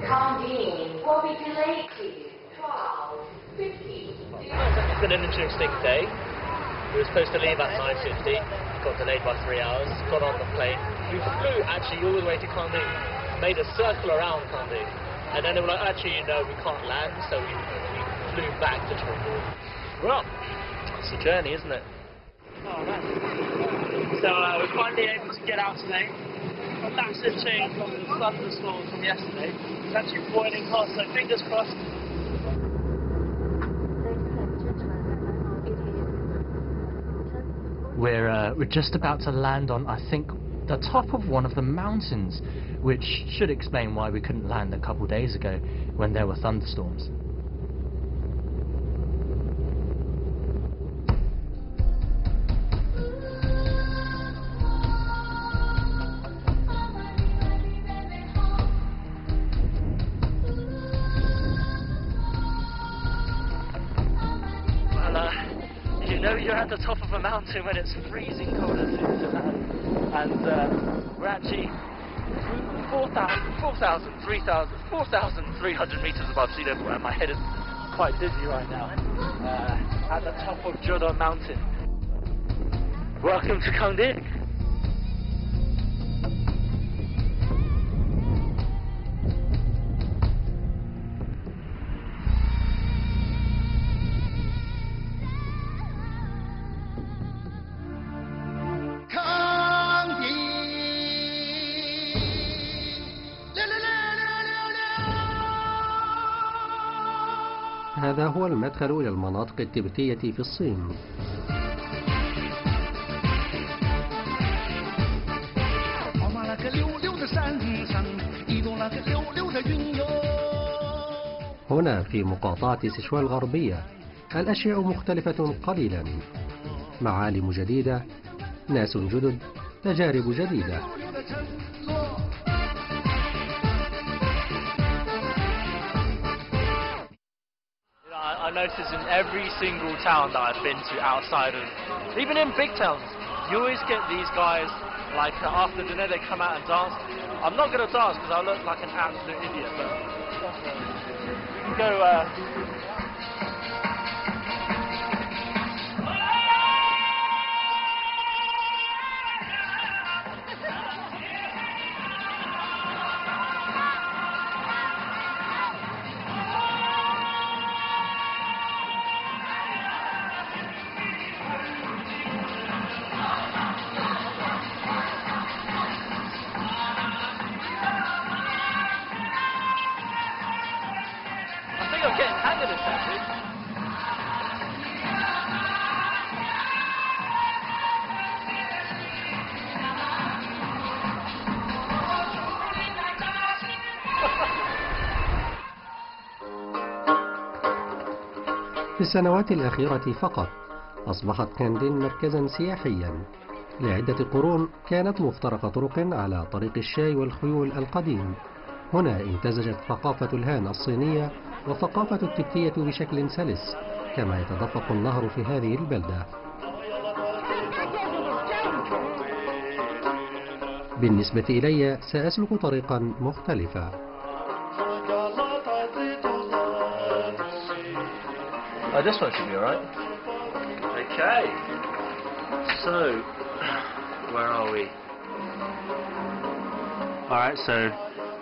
Condine will be delayed to 12:50. It's been an interesting day. We were supposed to leave at 9:50, got delayed by 3 hours, got on the plane. We flew actually all the way to Condine, made a circle around Condine, and then they were like, actually, you know, we can't land, so we flew back to Toronto. Well, it's a journey, isn't it? Oh, nice. So we're finally able to get out today. A massive change from the thunderstorms from yesterday. It's actually boiling hot, so fingers crossed. We're just about to land on, I think, the top of one of the mountains, which should explain why we couldn't land a couple days ago when there were thunderstorms. You know you're at the top of a mountain when it's freezing cold as soon as you land. And we're actually 4,300 meters above sea level, and my head is quite dizzy right now. At the top of Jodon Mountain. Welcome to Condine. هذا هو المدخل إلى المناطق التبتية في الصين. هنا في مقاطعة سيشوان الغربية الأشياء مختلفة قليلا، معالم جديدة، ناس جدد، تجارب جديدة. I notice in every single town that I've been to outside of, even in big towns, you always get these guys, like after dinner they come out and dance. I'm not going to dance because I look like an absolute idiot, but we can go... في السنوات الأخيرة فقط أصبحت كاندين مركزا سياحيا. لعدة قرون كانت مفترق طرق على طريق الشاي والخيول القديم. هنا امتزجت ثقافة الهان الصينية وثقافة التبتية بشكل سلس، كما يتدفق النهر في هذه البلدة. بالنسبة إلي سأسلك طريقا مختلفة. Oh, this one should be alright. Okay. So, where are we? Alright, so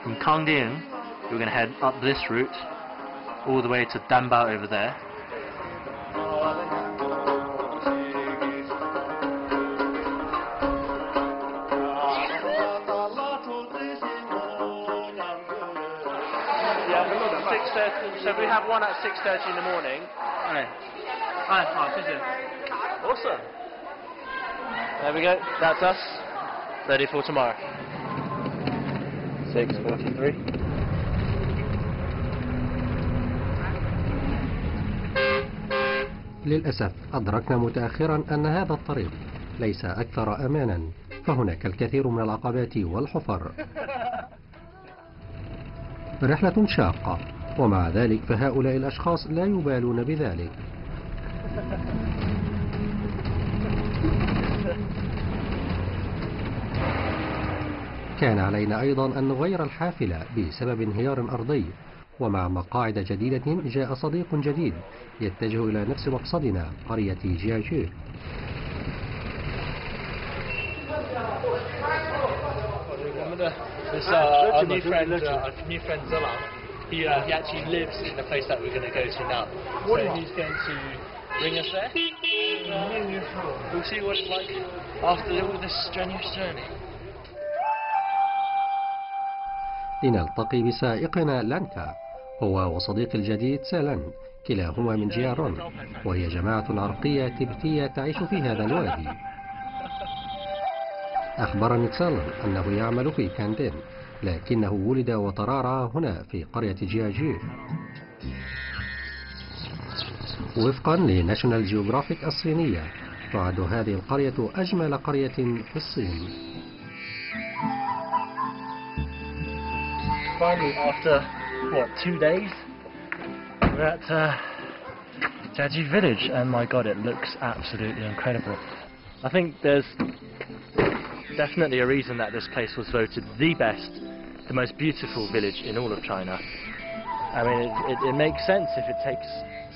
from Condine, we're going to head up this route all the way to Dambao over there. Yeah, 6:30. So we have one at 6:30 in the morning. Awesome. There we go. That's us. Ready for tomorrow. 6:43. للأسف أدركنا متأخرا أن هذا الطريق ليس أكثر أمانا، فهناك الكثير من العقبات والحفر. رحلة شاقة، ومع ذلك فهؤلاء الأشخاص لا يبالون بذلك. كان علينا أيضا أن نغير الحافلة بسبب انهيار أرضي، ومع مقاعد جديدة جاء صديق جديد يتجه إلى نفس مقصدنا قرية جياجو. Our new friend Zilla, he actually lives in the place that we're going to go to now. So he's going to bring us there. We'll see what it's like after all this strenuous journey. لنلتقي بسائقنا لانكا هو وصديق الجديد سالان، كلاهما من جيارون، وهي جماعة عرقية تبتية تعيش في هذا الوادي. أخبرني سالان أنه يعمل في كاندين، لكنه ولد وترعرع هنا في قرية جياجو. وفقا لناشونال جيوغرافيك الصينية، تعد هذه القرية أجمل قرية في الصين. Finally, after 2 days, we're at Jiaji village, and my god, it looks absolutely incredible. I think there's definitely a reason that this place was voted the best, the most beautiful village in all of China. I mean, it makes sense if it takes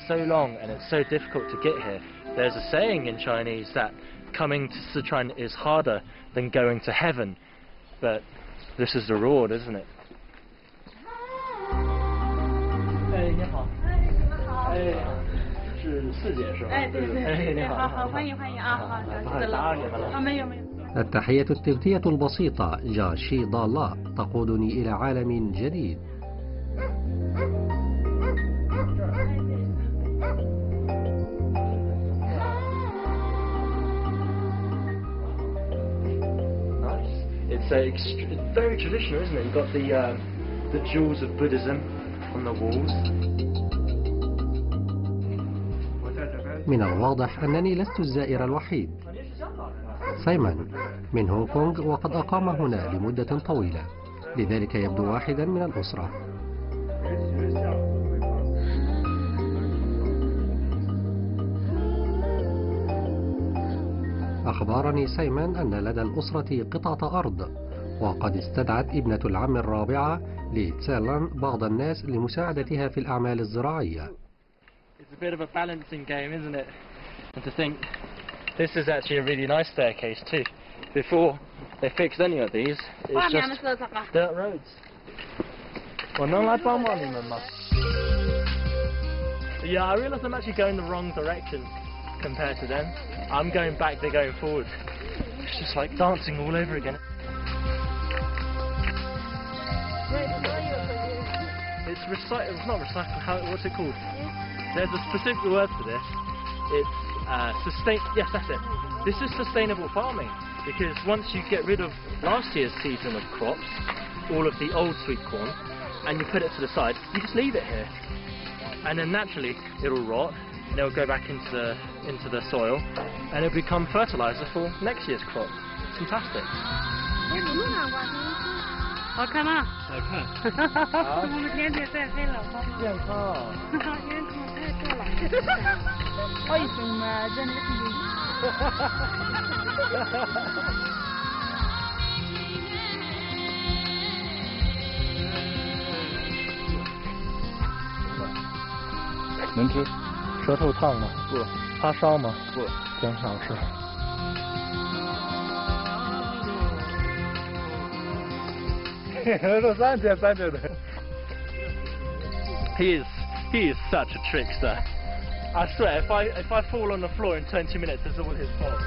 so long and it's so difficult to get here. There's a saying in Chinese that coming to Sichuan is harder than going to heaven, but this is the reward, isn't it? 哎，你好。哎，是四姐是吧？哎，对对对，你好，好，欢迎欢迎啊，好，了解了。啊，没有没有。 التحية التبتية البسيطة جاشي ضالا تقودني إلى عالم جديد. It's very traditional, isn't it? You've got the jewels of Buddhism on the walls. من الواضح أنني لست الزائر الوحيد. سايمون من هونغ كونغ، وقد أقام هنا لمدة طويلة، لذلك يبدو واحدا من الأسرة. أخبرني سايمون أن لدى الأسرة قطعة أرض، وقد استدعت ابنة العم الرابعة لتسالان بعض الناس لمساعدتها في الأعمال الزراعية. It's a bit of a balancing game, isn't it? And to think, this is actually a really nice staircase too. Before they fixed any of these, it's just dirt roads. Yeah, I realise I'm actually going the wrong direction compared to them. I'm going back, they're going forward. It's just like dancing all over again. It's not recycled, what's it called? There's a specific word for this. It's yes, that's it. This is sustainable farming, because once you get rid of last year's season of crops, all of the old sweet corn, and you put it to the side, you just leave it here. And then naturally it'll rot, and it'll go back into the soil, and it'll become fertilizer for next year's crop. It's fantastic. 好看吗？好看。我们天天晒黑了，健康。天空太热了。为什么真的能吃？舌头烫吗？不。发烧吗？不。真好吃。He is such a trickster. I swear, if I fall on the floor in 20 minutes, it's all his fault.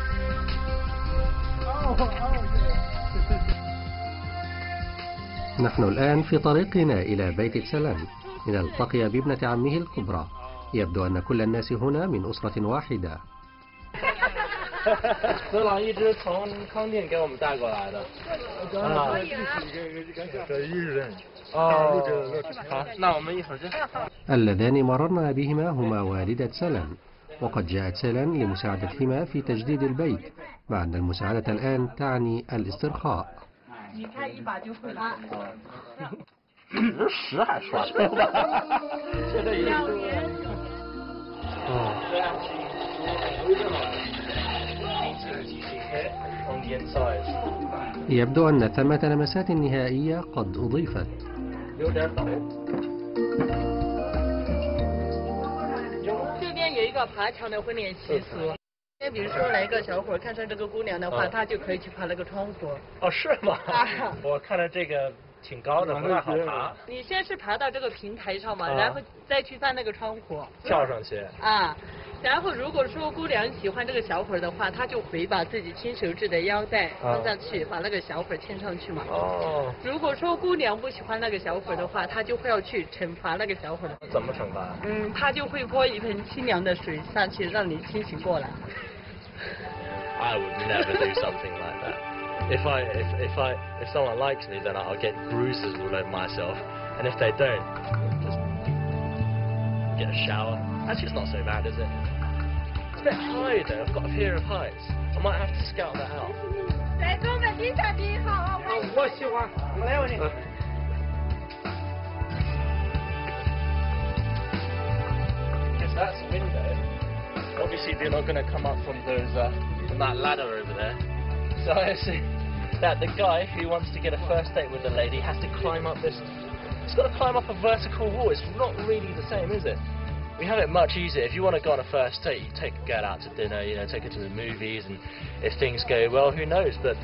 نحن الآن في طريقنا إلى بيت تسالان لنلتقي بابنة عمه الكبرى. يبدو أن كل الناس هنا من أسرة واحدة. 这狼一直从康定给我们带过来的。好，那我们一会儿见。 اللذان مررنا بهما هما والدة سالان، وقد جاءت سالان لمساعدتهما في تجديد البيت، مع أن المساعدة الآن تعني الاسترخاء. 你看一把就会了。10还刷。现在也on the inside. يبدو أن ثمة لمسات نهائية قد أضيفت. 这边有一个爬墙的婚恋习俗。比如说来一个小伙看上这个姑娘的话，他就可以去爬那个窗户。哦，是吗？我看了这个挺高的，不太好爬。你先是爬到这个平台上嘛，然后再去翻那个窗户。跳上去。啊。然后如果说姑娘喜欢这个小伙的话，她就会把自己亲手制的腰带放上去，把那个小伙牵上去嘛。哦。如果说姑娘不喜欢那个小伙的话，她就会要去惩罚那个小伙的。怎么惩罚？她就会泼一盆清凉的水上去，让你清醒过来。I would never do something like that. If someone likes me, then I'll get bruises all over myself, and if they don't, just get a shower. Actually, it's not so bad, is it? It's a bit high though. I've got a fear of heights. I might have to scout that out. 在东北地产地好，我喜欢，我来问你。Yes, that's a window. Obviously, they're not going to come up from that ladder over there. So I see that the guy who wants to get a first date with a lady has to climb up this. He's got to climb up a vertical wall. It's not really the same, is it? We have it much easier. If you want to go on a first date, you take a girl out to dinner, take her to the movies, and if things go well, who knows? But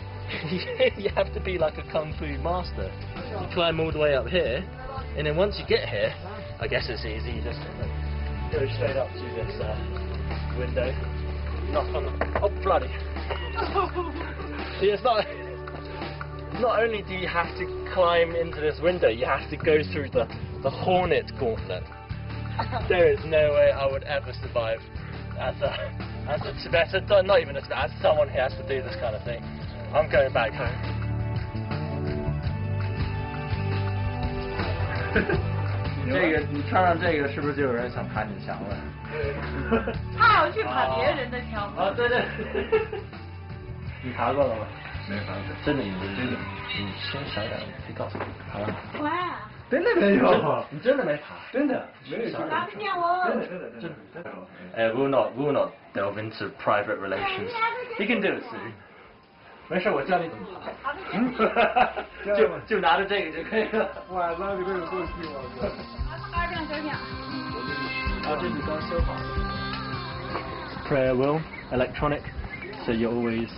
you have to be like a kung fu master. You climb all the way up here, and then once you get here, I guess it's easy. You just go straight up to this window, knock on the... Oh, bloody. See, it's not only do you have to climb into this window, you have to go through the hornet gauntlet. There is no way I would ever survive as a Tibetan, not even as someone who has to do this kind of thing. I'm going back home. 这个你穿上这个，是不是就有人想爬你的墙了？他要去爬别人的墙。啊，对对。你爬过了吗？没爬过。真的有，真的。你声音小一点，别告诉我，爬了吗？哇！真的没有，你真的没爬，真的没有。哪里骗我？真的。We'll not delve into private relations. You can do it soon. 没事，我教你怎么爬。就拿着这个就可以了。晚上就可以过去了。二张小票。这你刚修好。Prayer wheel, electronic, so you're always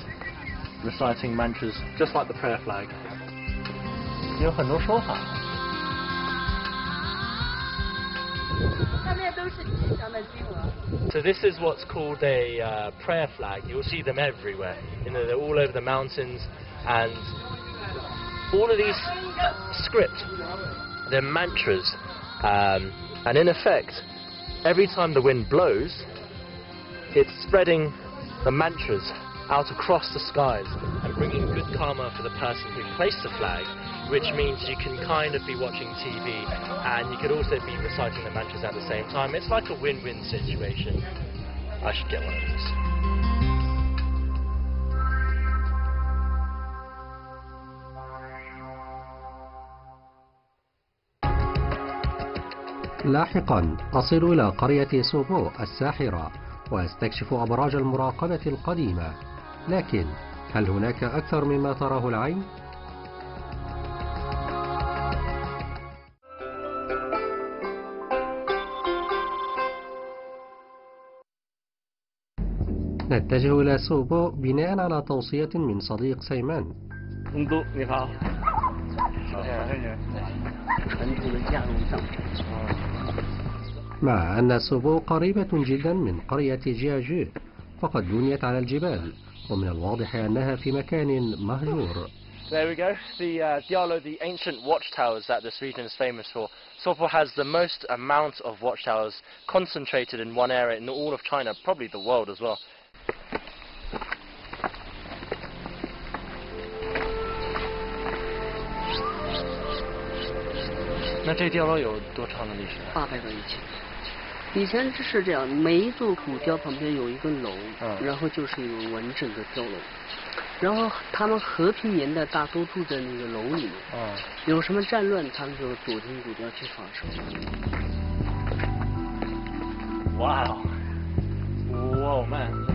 reciting mantras, just like the prayer flag. 有很多说法。So this is what's called a prayer flag. You'll see them everywhere. They're all over the mountains, and all of these scripts, they're mantras, and in effect, every time the wind blows, it's spreading the mantras out across the skies and bringing good karma for the person who placed the flag, which means you can kind of be watching TV and you could also be reciting the mantras at the same time. It's like a win-win situation. I should get one of these. لاحقا أصل إلى قرية سوبو الساحرة وأستكشف أبراج المراقبة القديمة، لكن هل هناك أكثر مما تراه العين؟ نتجه إلى سوبو بناء على توصية من صديق سيمان. مع أن سوبو قريبة جدا من قرية جياجو، فقد بنيت على الجبال، ومن الواضح أنها في مكان مهجور. There we go, the ancient watchtowers that this region is famous for. Sopo has the most amount of watchtowers concentrated in one area in all of China, probably the world as well. 那这碉楼有多长的历史？800多以前。以前是这样，每一座古碉旁边有一个楼，然后就是一个完整的碉楼，然后他们和平年代大多住在那个楼里面，有什么战乱，他们就躲进古碉去发生。Wow, whoa man.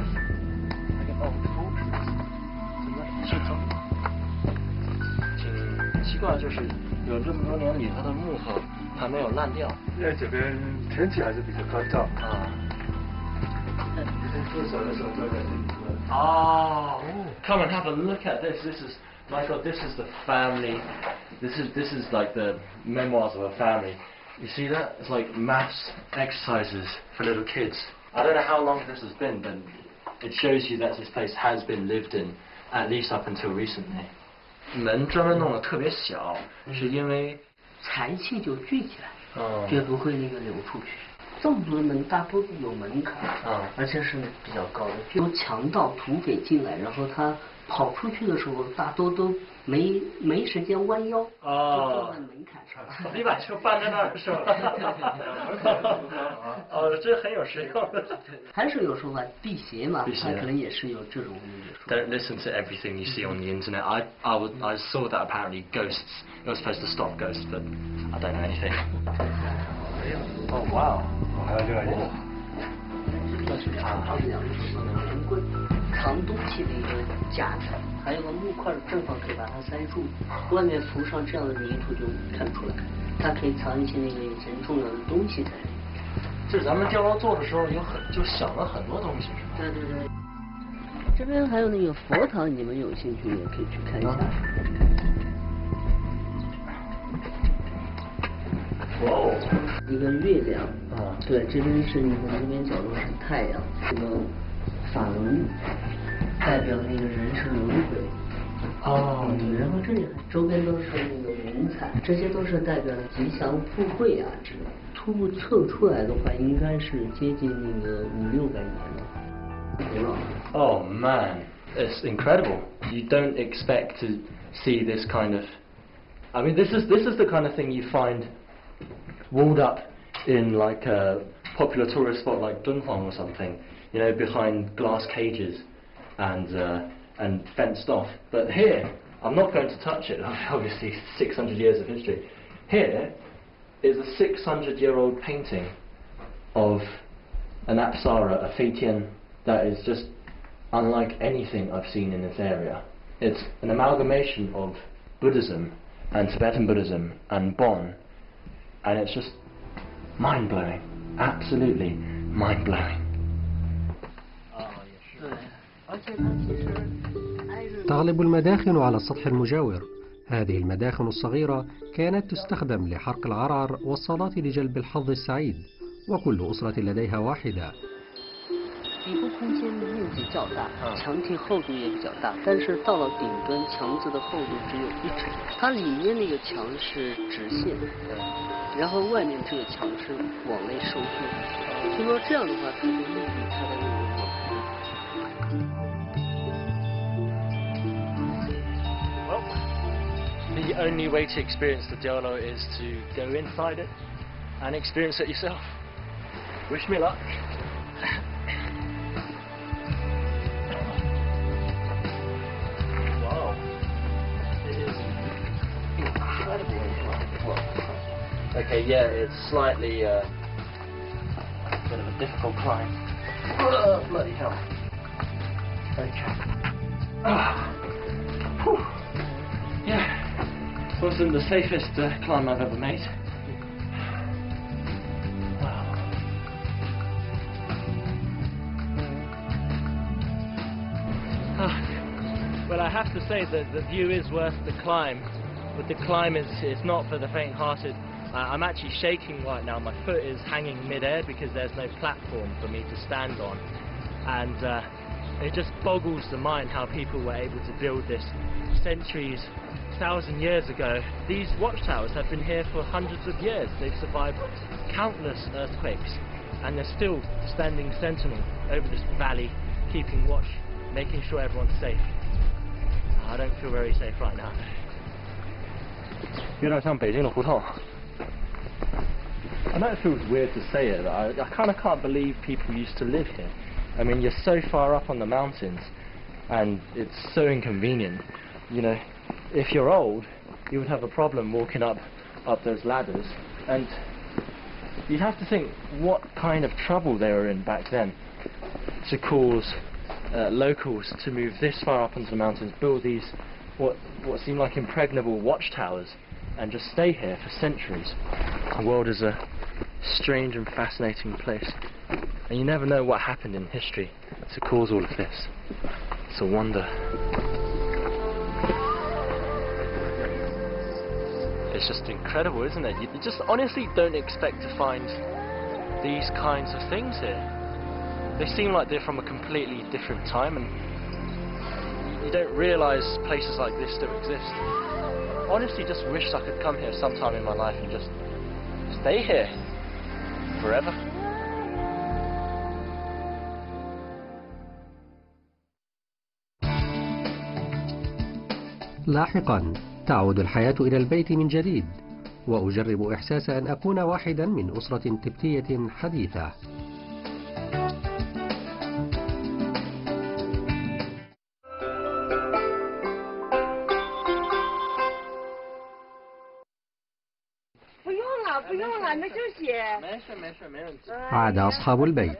奇怪，就是有这么多年里，它的木头还没有烂掉。因为这边天气还是比较干燥啊。入手的时候就在这里。Oh, come and have a look at this. This is, my God, this is the family. This is like the memoirs of a family. You see that? It's like maths exercises for little kids. I don't know how long this has been, but it shows you that this place has been lived in, at least up until recently. 门专门弄得特别小，是因为财气就聚起来，绝不会那个流出去。这么多门大多有门槛，而且是比较高的。比如强盗土匪进来，然后他跑出去的时候，大多都没时间弯腰，就坐在门槛上。你把车搬在那儿是吧？哦，这很有实用。还是有说法，辟邪嘛，它可能也是有这种说法。Don't listen to everything you see on the internet. I saw that apparently ghosts. You're supposed to stop ghosts, but I don't know anything. Oh wow. 还有另外一个。这是长棍，藏东西的一个架子，还有个木块，正好可以把它塞住。外面涂上这样的泥土就看不出来，它可以藏一些那个以前重要的东西在里面。就是咱们碉楼做的时候就想了很多东西，是吧？对对对。这边还有那个佛堂，你们有兴趣也可以去看一下。哦，一个月亮，对，这边是你们这边角落是太阳，这个法轮代表那个人生轮回。然后这里周边都是那个云彩，这些都是代表吉祥富贵啊之类的。初步测出来的话，应该是接近那个500-600年了。Oh man, it's incredible. You don't expect to see this kind of. I mean, this is the kind of thing you find walled up in like a popular tourist spot like Dunhuang or something, you know, behind glass cages and fenced off. But here, I'm not going to touch it. Obviously, 600 years of history. Here is a 600-year-old painting of an apsara, a Feitian, that is just unlike anything I've seen in this area. It's an amalgamation of Buddhism and Tibetan Buddhism and Bon, and it's just mind-blowing, absolutely mind-blowing. تغلب المداخن على السطح المجاور. هذه المداخن الصغيرة كانت تستخدم لحرق العرعر والصلاة لجلب الحظ السعيد، وكل أسرة لديها واحدة. 底部空间面积较大，墙体厚度也比较大，但是到了顶端，墙子的厚度只有1尺。它里面那个墙是直线，然后外面这个墙是往内收缩。就说这样的话，它就利于它的那个往。The only way to experience the Diolo is to go inside it and experience it yourself. Wish me luck. Wow. It is incredible inside. Okay, yeah, it's slightly a bit of a difficult climb. Bloody hell. Okay. Yeah. Wasn't the safest climb I've ever made. Wow. Well, I have to say that the view is worth the climb, but the climb is not for the faint-hearted. I'm actually shaking right now. My foot is hanging mid-air because there's no platform for me to stand on, and it just boggles the mind how people were able to build this centuries, 1,000 years ago. These watchtowers have been here for hundreds of years. They've survived countless earthquakes, and they're still standing sentinel over this valley, keeping watch, making sure everyone's safe. I don't feel very safe right now. 有点像北京的胡同。I know it feels weird to say it, but I kind of can't believe people used to live here. I mean, you're so far up on the mountains, and it's so inconvenient. You know, if you're old, you would have a problem walking up those ladders, and you'd have to think what kind of trouble they were in back then to cause locals to move this far up into the mountains, build these what seem like impregnable watchtowers and just stay here for centuries. The world is a strange and fascinating place, and you never know what happened in history to cause all of this. It's a wonder. It's just incredible, isn't it? You just honestly don't expect to find these kinds of things here. They seem like they're from a completely different time, and you don't realise places like this still exist. I honestly just wish I could come here sometime in my life and just stay here forever. لاحقا تعود الحياة إلى البيت من جديد، وأجرب إحساس أن أكون واحدا من أسرة تبتية حديثة. عاد أصحاب البيت.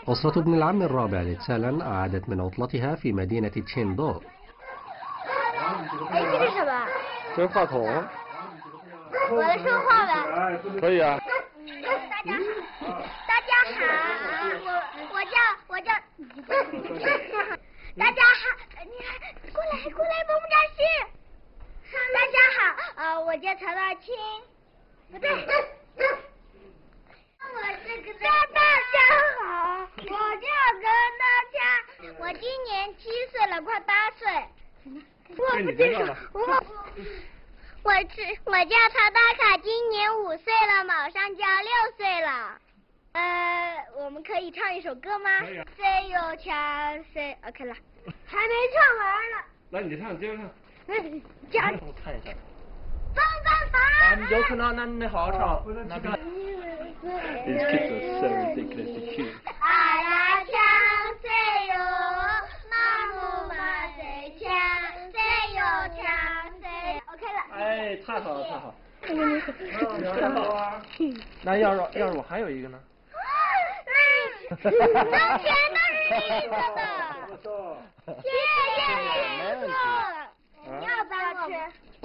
أسرة ابن العم الرابع لتسالن عادت من عطلتها في مدينة تشيندو. 哎，这是什么？这是话筒。我来说话吧。可以啊。大家好，我叫，大家好，你过来，萌萌长心。大家好，我叫曹大清，不对。大家好，我叫葛大强，我今年7岁了，快8岁。我不介绍，我叫曹大卡，今年5岁了，马上就要6岁了。我们可以唱一首歌吗？谁有强谁 OK 了，还没唱完呢。来，你唱，接着唱。讲。我看一下。棒！有可能，那你好好唱。那个。These kids are so ridiculously cute. 阿拉强谁有那木马谁强谁有强谁 OK 了。哎，太好了，太好。太好啊！那要是我还有一个呢？都全都是绿色的。谢谢绿色。你要不要吃？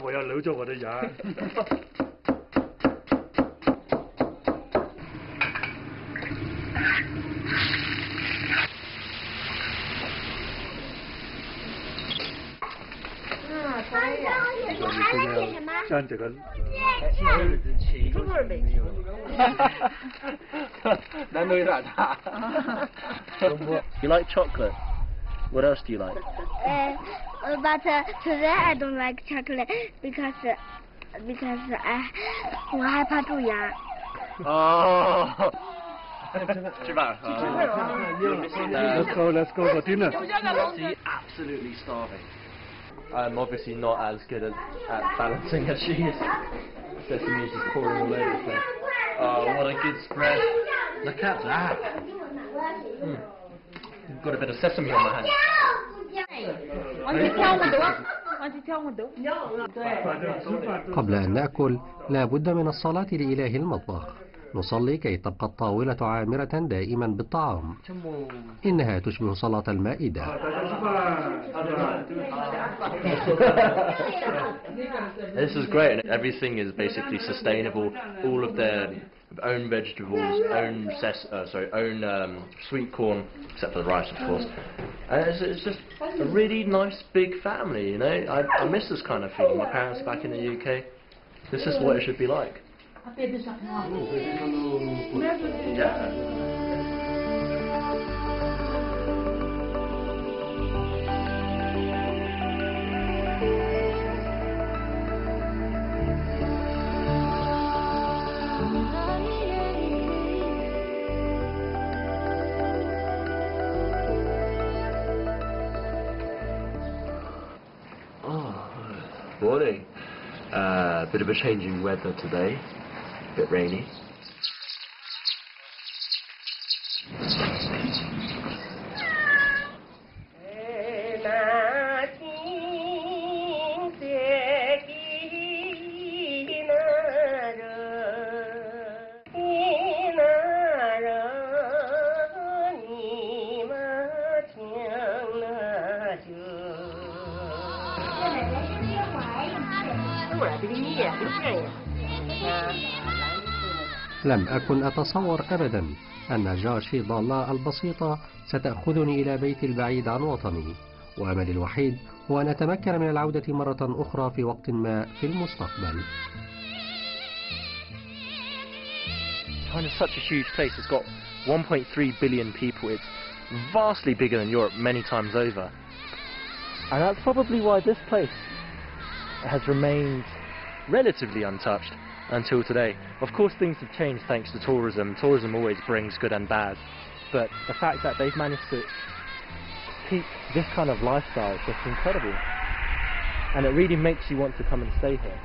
我要留着我的牙。还能写什么？像这个。中国人没有。难度有点大。You like chocolate? What else do you like? But today I don't like chocolate because 我害怕蛀牙。哦。去吧。Let's go for dinner. Absolutely starving. I'm obviously not as good at balancing as she is. Sesame's just pouring all over the place. Oh, what a good spread. Look at that. Got a bit of sesame on my hands. قبل أن نأكل لا بد من الصلاة لإله المطبخ. نصلي كي تبقى الطاولة عامرة دائما بالطعام. إنها تشبه صلاة المائدة. This is great. Everything is basically sustainable. All of their own vegetables, own sweet corn, except for the rice, of course. And it's just a really nice big family, you know. I miss this kind of feeling. My parents back in the UK. This is what it should be like. Yeah. Morning. Bit of a changing weather today. Bit rainy. لم أكن أتصور أبدا أن جاشي ضالا البسيطة ستأخذني إلى بيت البعيد عن وطني، وأملي الوحيد هو أن أتمكن من العودة مرة أخرى في وقت ما في المستقبل. China's such a huge place. It's got 1.3 billion people. It's vastly bigger than Europe many times over. And that's probably why this place has remained relatively untouched until today. Of course things have changed thanks to tourism. Tourism always brings good and bad. But the fact that they've managed to keep this kind of lifestyle is just incredible. And it really makes you want to come and stay here.